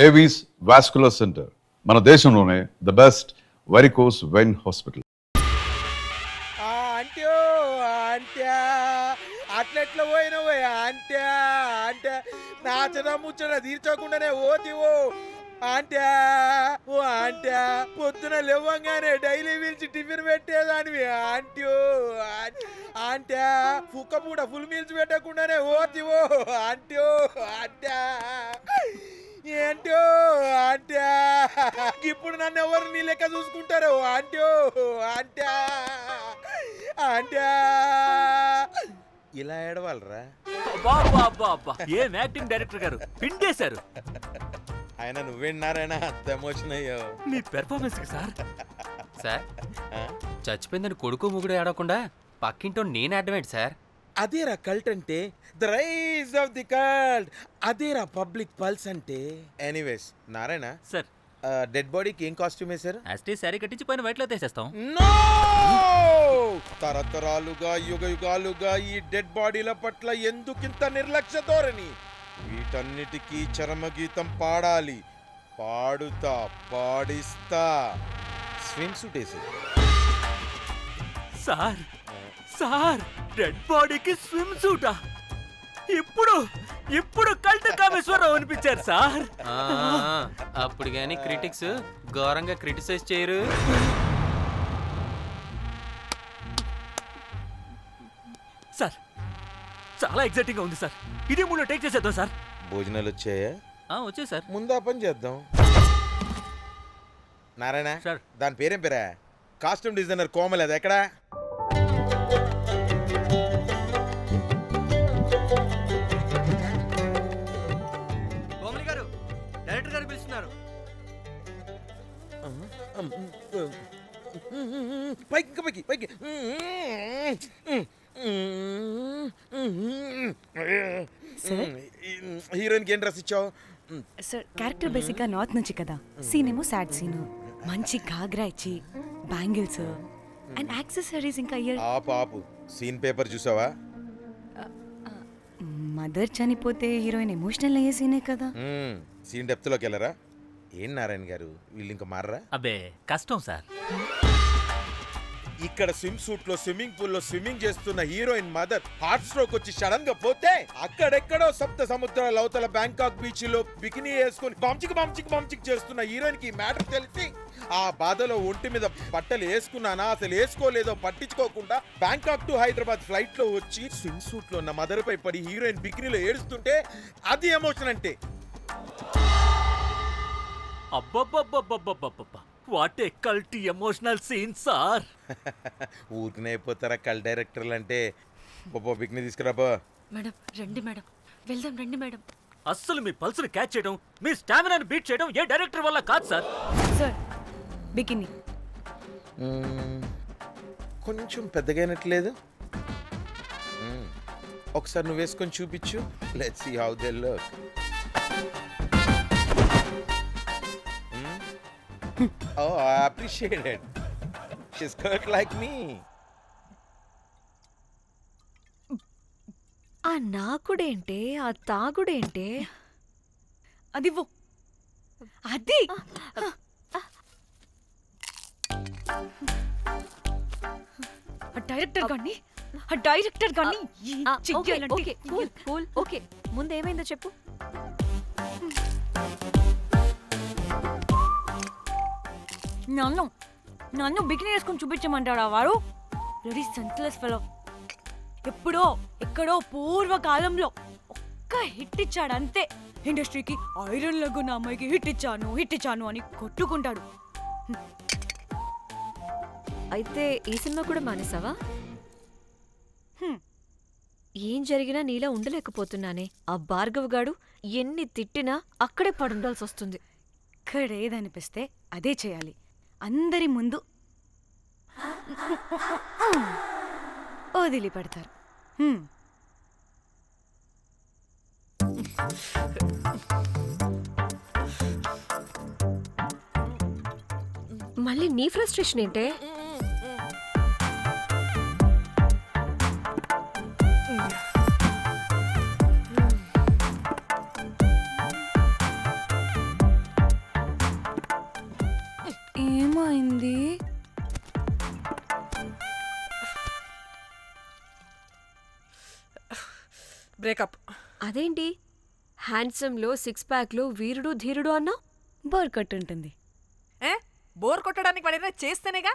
Avis vascular centre మన దేశంలోనే the best varicose vein hospital. అంట్యో అంట్యా అట్లెట్లా పోయినవో అంట్యా అంటే నాచన ముచ్చట తీర్చకుండానే ఓతివో అంట్యా ఓ అంట్యా పొద్దున లేవంగానే డైలీ పిలిచి టిఫిన్ పెట్టేదానివి అంట్యో అంట్యా కుక్క పూట ఫుల్ మీల్స్ పెట్టకుండానే ఓతివో అంట్యో అంట్యా ఏంటో అంట్యా ఇప్పుడు నన్ను ఎవరు నీ లెక్క చూసుకుంటారు అంట్యో అంట్యా అంట్యా ఇలా ఏడవాలరా? ఏం యాక్టింగ్ డైరెక్టర్ గారు పిండేశారు. ఆయన నువ్వేనారాయణ అంత ఎమోషన్ అయ్యో మీ పెర్ఫార్మెన్స్ కి సార్. సార్ చచ్చిపోయిందని కొడుకు ముగుడు ఏడవకుండా పక్కింటో నేను అడ్డమేంటి సార్? అదేరా కల్ట్ అంటే, the rise of the cult. అదేరా పబ్లిక్ పల్స్ అంటే. ఎనీవేస్ నారాయణ సార్, డెడ్ బాడీకి ఏం కాస్ట్యూమ్ వేశారు? యాస్టీ శారీ కట్టించి పైన వైట్లో తీసేస్తాం. నో! తరతరాలుగా యుగ యుగాలుగా ఈ డెడ్ బాడీల పట్ల ఎందుకింత నిర్లక్ష్య ధోరణి? వీటన్నిటికీ చరమగీతం పాడాలి. పాడుతా, పాడిస్తా. స్విమ్ సూట్ వేసి సార్ సార్ డెడ్ బాడీకి స్విమ్ సూటా? ఇప్పుడు కల్ట్ కామేశ్వరరావు అనిపించారు సార్. అప్పుడు గాని క్రిటిక్స్ ఘోరంగా క్రిటిసైజ్ చేయరు. సార్ చాలా ఎగ్జైటింగ్ గా ఉంది సార్. ఇదే మూడు టేక్ చేసేద్దాం సార్. భోజనాలు వచ్చాయా? వచ్చే సార్. ముందు ఆ పని చేద్దాం. నారాయణ సార్, దాని పేరేం పేరా? కాస్ట్యూమ్ డిజైనర్ కోమల్, అది ఎక్కడా? కోమలి గారు, డైరెక్టర్ గారు పిలుస్తున్నారు. పైకి ఇంకా పైకి పైకి. హీరోయిన్ కి ఏం డ్రెస్ ఇచ్చావు? సార్ క్యారెక్టర్ బేసిక్ గా నార్త్ నుంచి కదా, సీన్ ఏమో సాడ్ సీన్. మంచి ఘాగ్రా ఇచ్చి బ్యాంగిల్స్ అండ్ యాక్సెసరీస్ ఇంకా ఇయర్. ఆపు సీన్ పేపర్ చూసావా? మదర్ చనిపోతే హీరోయిన్ ఎమోషనల్ అయ్యే సీనే కదా. సీన్ డెప్త్ లోకి వెళ్ళరా? ఏం నారాయణ గారు వీళ్ళు ఇంకా మారరా? అబ్బే కష్టం సార్. ఇక్కడ స్విమ్ సూట్ లో స్విమ్మింగ్ పూల్ లో స్విమ్మింగ్ చేస్తున్న హీరోయిన్ మదర్ హార్ట్ స్ట్రోక్ వచ్చి సడన్ గా పోతే, అక్కడెక్కడో సప్త సముద్రాల అవతల బ్యాంకాక్ బీచ్ లో బికినీ వేసుకుని బంచిక్ చేస్తున్న హీరోయిన్ కి మ్యాటర్ తెలిసి ఆ బాధలో ఒంటి మీద బట్టలు వేసుకున్నానా అసలు వేసుకోలేదో పట్టించుకోకుండా బ్యాంకాక్ టు హైదరాబాద్ ఫ్లైట్ లో వచ్చి స్విమ్ సూట్ లో ఉన్న మదర్ పై పడి హీరోయిన్ బికినీలో ఏడుస్తుంటే అది ఎమోషన్ అంటే. అబ్బబ్బబ్బబ్బబ్బబ్బబ్బా, what a cult emotional scene sir. ఊరికనే అయిపోతారా కల్ డైరెక్టర్లు అంటే? బాబా బికినీ తీసుకురాబా. మేడం రండి మేడం, వెళ్దాం రండి మేడం. అస్సలు మీ పల్స్ని క్యాచ్ చేయడం, మీ స్టామినాని బీట్ చేయడం ఏ డైరెక్టర్ వల్ల కాదు సార్. సార్ బికినీ కొంచెం పెద్దగైనట్లేదు. ఒకసారి నువ్వు వేసుకొని చూపించు. Let's see how they look. Oh, I appreciate it. She's cut like me. ఆ నాకుడేంటే, ఆ తాగుడేంటే? అది అది డైరెక్టర్ గాని ఓకే, ముందేమైందో చెప్పు. నన్ను బికినీ వేసుకొని చూపించమంటాడా వాడు? Ready senseless fellow. ఎప్పుడో ఎక్కడో పూర్వకాలంలో ఒక్క హిట్ ఇచ్చాడు అంతే. ఇండస్ట్రీకి ఐరన్ లగున్న అమ్మాయికి హిట్ ఇచ్చాను అని కొట్టుకుంటాడు. అయితే ఈ సినిమా కూడా మానేసావా? ఏం జరిగినా నీలా ఉండలేకపోతున్నానే. ఆ భార్గవ్ గాడు ఎన్ని తిట్టినా అక్కడే పడుండాల్సి వస్తుంది. ఇక్కడ ఏదనిపిస్తే అదే చేయాలి. అందరి ముందు వదిలిపెడతారు. మళ్ళీ నీ ఫ్రస్ట్రేషన్ ఏంటే? బ్రేకప్. అదేంటి హ్యాండ్సమ్లో 6 ప్యాక్లో వీరుడు ధీరుడు అన్నా బోర్ కట్టుంటుంది. ఏ బోర్ కొట్టడానికి వాడైనా చేస్తేనేగా.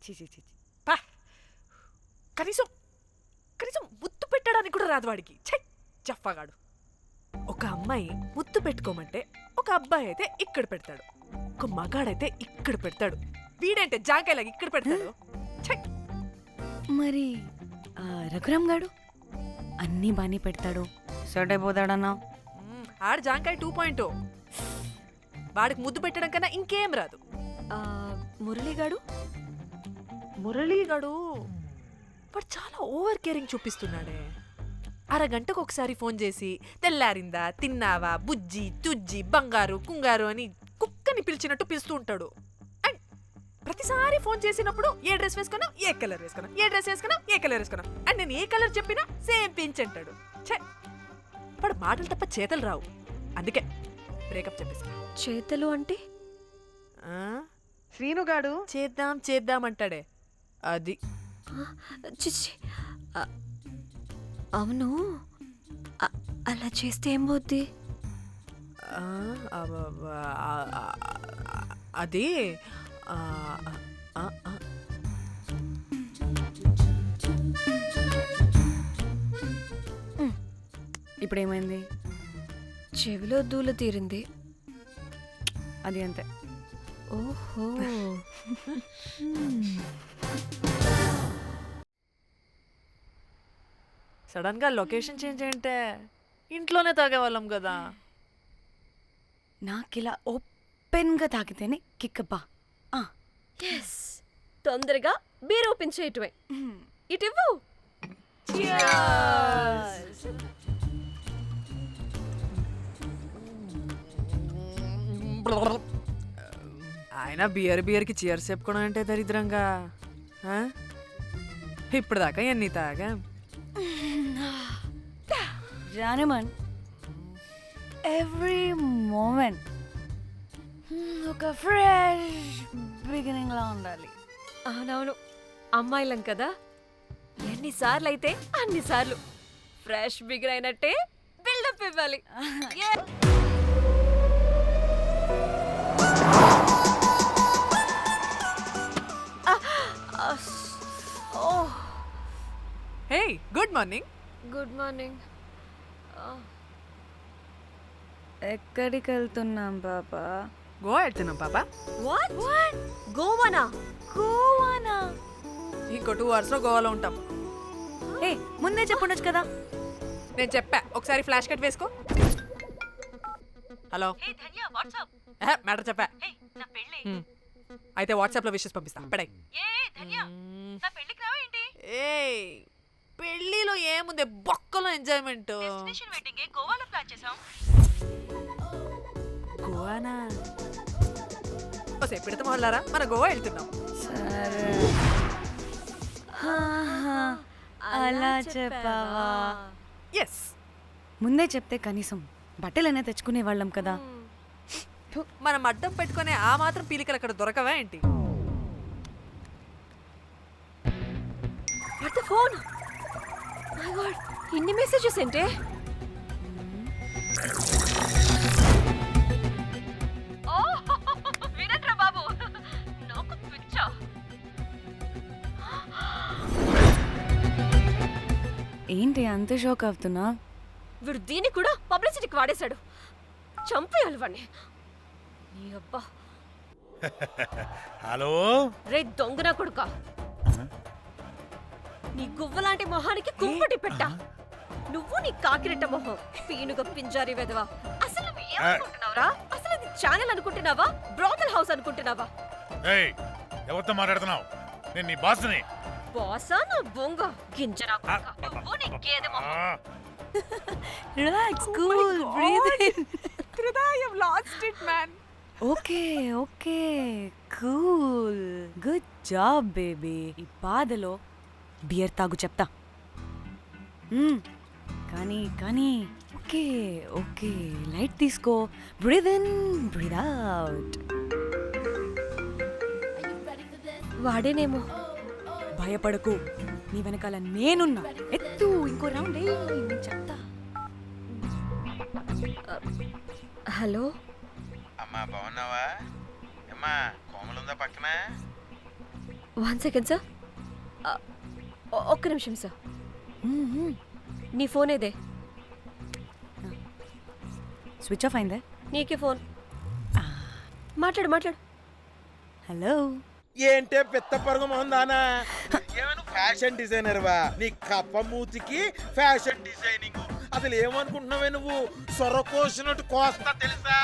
చీ చీ చీ పా. కనీసం కనీసం ముద్దు పెట్టడానికి కూడా రాదు వాడికి. ఛై జఫాగాడు. ఒక అమ్మాయి ముద్దు పెట్టుకోమంటే ఒక అబ్బాయి అయితే ఇక్కడ పెడతాడు, ఒక మగాడైతే ఇక్కడ పెడతాడు. వీడంటే జాంకాయలాగా ఇక్కడ పెడతాడు. ఛై. మరి రఘురామ్ గాడు అన్నీ బాగానే పెడతాడు, సర్ట్ అయిపోతాడన్నా. ఆడ జాంకాయ 2.0. వాడికి ముద్దు పెట్టడం కన్నా ఇంకేం రాదు. మురళీగాడు మురళీగాడు వాడు చాలా ఓవర్ కేరింగ్ చూపిస్తున్నాడే. అరగంటకు ఒకసారి ఫోన్ చేసి తెల్లారిందా, తిన్నావా, బుజ్జి తుజ్జి, బంగారు కుంగారు అని కుక్కని పిలిచినట్టు పిలుస్తూ ఉంటాడు. అండ్ ప్రతిసారి ఫోన్ చేసినప్పుడు ఏ డ్రెస్ వేసుకున్నా, ఏ కలర్ వేసుకున్నా, ఏ డ్రెస్ వేసుకున్నా, ఏ కలర్ వేసుకున్నా, అండ్ నేను ఏ కలర్ చెప్పినా సేమ్ పించ్ అంటాడు. ఛే, వాడు మాటలు తప్ప చేతలు రావు. అందుకే బ్రేకప్ చెప్పేసి. చేతలు అంటే శ్రీనుగాడు చేద్దాం చేద్దాం అంటాడే అది. చిచ్చి అవును, అలా చేస్తే ఏం పోద్ది? అది ఇప్పుడేమైంది? చెవిలో దూల తీరింది. అది అంతే. ఓహో. సడన్ గా లొకేషన్ చేంజ్ అంటే ఇంట్లోనే తాగేవాళ్ళం కదా. నాకిలా ఓపెన్గా తాగితేనే కిక్కబ్బా. ఎస్, తొందరగా బీర్ ఓపెన్ చేయటమే. ఇటివ్వు. ఆయన బియర్కి చీర్స్ చెప్పుకోవడం అంటే దరిద్రంగా. ఇప్పటిదాకా ఎన్ని తాగా. జానమన్, ఎవ్రీ మూమెంట్ ఒక ఫ్రెష్ బిగినింగ్ లా ఉండాలి. అవునవును, అమ్మాయిలం కదా, ఎన్నిసార్లు అయితే అన్నిసార్లు ఫ్రెష్ బిగర్ అయినట్టే బిల్డప్ ఇవ్వాలి. Hey good morning. Good morning. ఎక్కడికి వెళ్తున్నాం పాపా? గోవా వెళ్తున్నాం పాపా. వాట్? గోవానా? గోవానా? ఇంకో 2 hours లో గోవాలో ఉంటాం. ఏ ముందే చెప్పుండొచ్చు కదా. నేను చెప్పా, ఒకసారి ఫ్లాష్ కట్ వేసుకో. హలో మ్యాటర్ చెప్పా. అయితే వాట్సాప్ లో విషెస్ పంపిస్తా. పడాయి. ఏ పెళ్లిలో ఏముంది, బొక్కలో ఎంజాయ్మెంట్. గోవానా? ఓసే పెడతాం వాళ్ళారా, మన గోవా వెళ్తున్నాం. సరే, అలా చెప్పావా? ఎస్, ముందే చెప్తే కనీసం బట్టలైనా తెచ్చుకునే వాళ్ళం కదా. మనం అడ్డం పెట్టుకునే ఆ మాత్రం పీలికలు అక్కడ దొరకవా ఏంటి? What the phone? My God, ఇన్ని మెసేజెస్ ఏంటే? వినట్రా బాబు, నాకు పిచ్చా. ఏంటి అంత షోక్ అవుతున్నా? వీడు దీన్ని కూడా పబ్లిసిటీకి వాడేశాడు. చంపేయాలి వాడిని. నీ అబ్బా. హలో రే దొంగన కొడుక, నీ గువ్వలాంటి మొహానికి కుంపటి పెట్టా. నువ్వు నీ కాకిరెట్ట మొహం, పీనుగ పింజారి వెదవా. అసలు నువ్వు ఏమనుకుంటున్నావురా? అసలు ఇది ఛానల్ అనుకుంటున్నావా, బ్రోకల్ హౌస్ అనుకుంటున్నావా? ఏయ్ ఎవరితో మాట్లాడుతున్నావు? నేను నీ బాస్ని. బాసా నా బొంగ గింజరా కొడుకా. నువ్వు నీ గేదె మొహం. Relax, cool, breathe in. Lost it man. Okay okay, cool, good job baby. ఈ బాధలో బియర్ తాగు చెప్తా. కానీ కానీ ఓకే ఓకే, లైట్ తీసుకో. Breathe in, breathe out. వాడేనేమో. భయపడకు, నీ వెనకాల నేనున్నా. ఎత్తు ఇంకో రౌండ్ నేను చెప్తా. హలో అమ్మా బాగున్నావా? అమ్మా కోమలుందా పక్కన? 1 సెకండ్ సార్. ఒక్క నిమిషం సార్. నీ ఫోన్ ఏదే? స్విచ్ ఆఫ్ అయిందే. నీకే ఫోన్. మాట్లాడు మాట్లాడు. హలో. ఏంటే పెద్ద పరుగు మొహందానా? ఏమను ఫ్యాషన్ డిజైనర్ వా? నీ కప్ప మూతికి ఫ్యాషన్ డిజైనింగ్. అసలు ఏమనుకుంటున్నావే నువ్వు? సొర కోసినట్టు కోస్తా తెలుసా?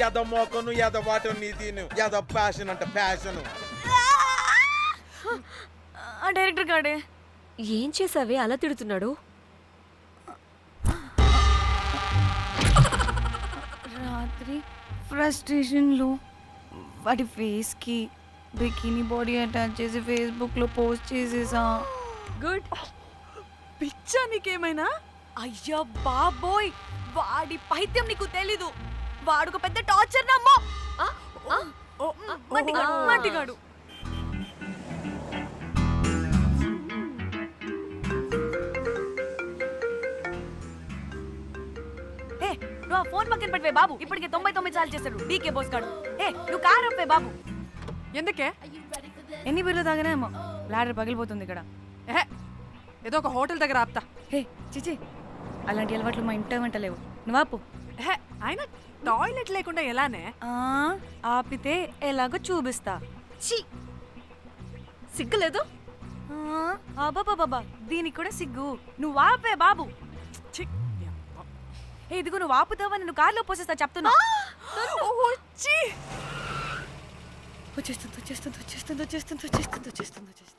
ఎద మోకను ఎద వాటను నీ తీను ఎద ఫ్యాషన్ అంట ఫ్యాషన్. ఆ డైరెక్టర్ గాడే ఏం చేసావే అలా తిడుతున్నాడు? రాత్రి ఫ్రస్ట్రేషన్లో వాడి ఫేస్కి బికినీ బాడీ అటాచ్ చేసి ఫేస్బుక్లో పోస్ట్ చేసేసా. గుడ్. పిచ్చా నీకేమైనా? అయ్యా బాబోయ్, వాడి పైత్యం నీకు తెలీదు. వాడుక పెద్ద టార్చర్ నమ్మో. మట్టిగాడు. ఏ నువ్వు ఆ ఫోన్ పక్కన పెట్టవే బాబు. ఇప్పటికే 99 సార్లు చేశాడు డీకే బోస్ గాడు. ఏ నువ్వు కారు అప్పే బాబు. ఎందుకే? ఎన్ని బిర్లు తాగినాయేమో లాడర్ పగిలిపోతుంది ఇక్కడ. ఏదో ఒక హోటల్ దగ్గర ఆపుతా. హే చిచి, అలాంటి అలవాట్లు మా ఇంట వెంట లేవు. నువ్వు ఆపు. ఆయన టాయిలెట్ లేకుండా ఎలానే? ఆపితే ఎలాగో చూపిస్తా. ఛీ, సిగ్గులేదు? బాబా దీనికి కూడా సిగ్గు. నువ్వు ఆపే బాబు. ఛీ, ఏ ఇదిగో నువ్వు ఆపుతావని నువ్వు కార్లో పోసేస్తా చెప్తున్నా. వచ్చేస్తుంది.